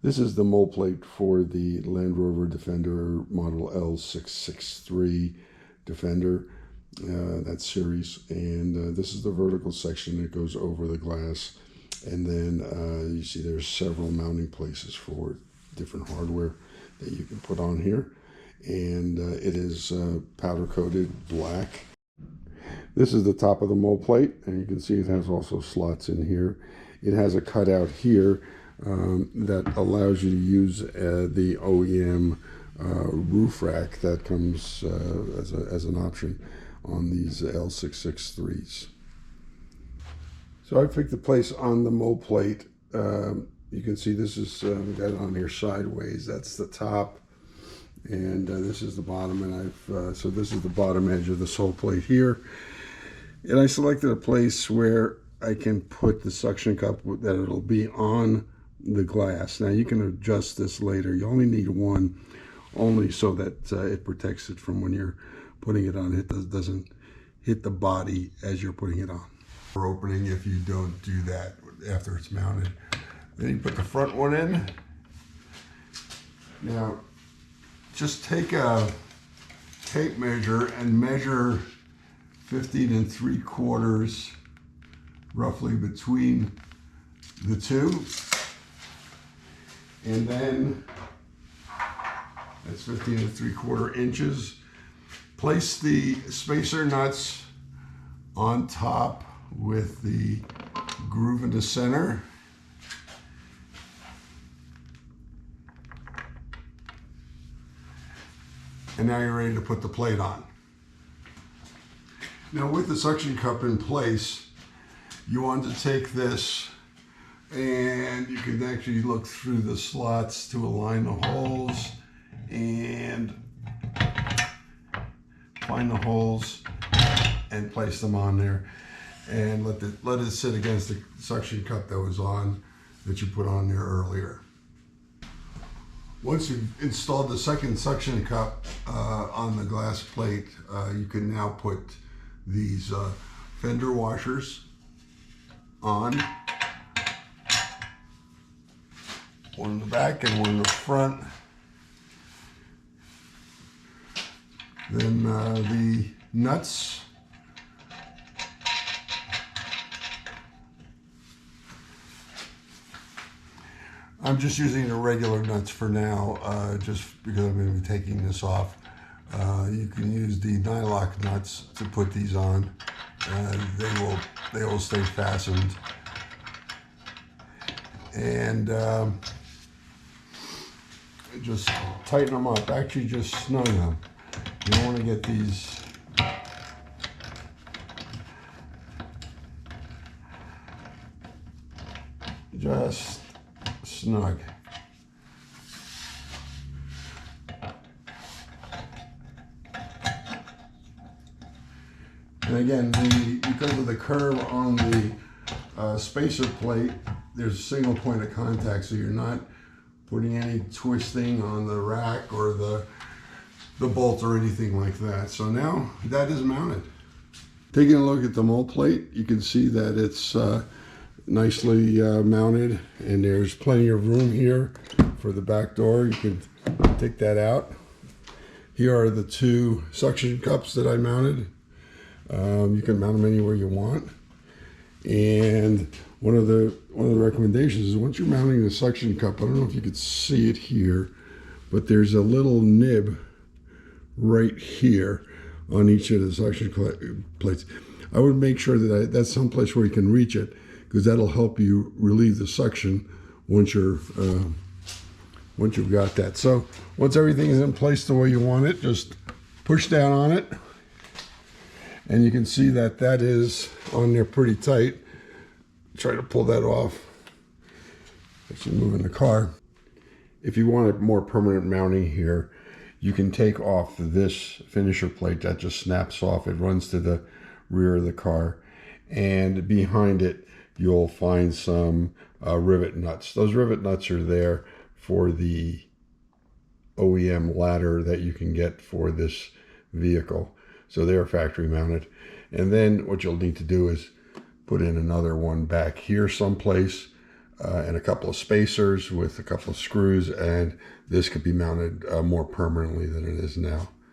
This is the mold plate for the Land Rover Defender model L663 Defender, that series. And this is the vertical section that goes over the glass. And then you see there's several mounting places for different hardware that you can put on here. And it is powder coated black. This is the top of the mold plate, and you can see it has also slots in here. It has a cutout here that allows you to use the OEM roof rack that comes as an option on these L663s. So I picked the place on the mold plate. You can see this is we got it on here sideways. That's the top, and this is the bottom. And so this is the bottom edge of this whole plate here. And I selected a place where I can put the suction cup that it'll be on the glass. Now you can adjust this later. You only need one, only so that it protects it from when you're putting it on. It doesn't hit the body as you're putting it on. For opening, if you don't do that after it's mounted. Then you put the front one in. Now, just take a tape measure and measure 15 3/4 roughly between the two. And then that's 15 3/4 inches. Place the spacer nuts on top with the groove in the center. And now you're ready to put the plate on. Now with the suction cup in place, you want to take this and you can actually look through the slots to align the holes and find the holes and place them on there, and let it sit against the suction cup that was on, that you put on there earlier. Once you've installed the second suction cup on the glass plate, you can now put these fender washers on. One in the back and one in the front. Then the nuts. I'm just using the regular nuts for now, just because I'm going to be taking this off. You can use the nylock nuts to put these on. They will stay fastened. And just tighten them up. Actually, just snug them. You don't want to get these just snug. And again, because of the curve on the spacer plate, there's a single point of contact, so you're not putting any twisting on the rack or the bolt or anything like that. So now that is mounted. Taking a look at the mold plate, you can see that it's nicely mounted, and there's plenty of room here for the back door. You can take that out. Here are the two suction cups that I mounted. You can mount them anywhere you want. And one of the recommendations is, once you're mounting the suction cup, I don't know if you could see it here, but there's a little nib right here on each of the suction plates. I would make sure that that's someplace where you can reach it, because that'll help you relieve the suction once you've got that. So once everything is in place the way you want it, just push down on it, and you can see that that is on there pretty tight. Try to pull that off as you move in the car. If you want a more permanent mounting here, you can take off this finisher plate that just snaps off. It runs to the rear of the car, and behind it you'll find some rivet nuts. Those rivet nuts are there for the OEM ladder that you can get for this vehicle. So they're factory mounted. And then what you'll need to do is put in another one back here someplace and a couple of spacers with a couple of screws, and this could be mounted more permanently than it is now.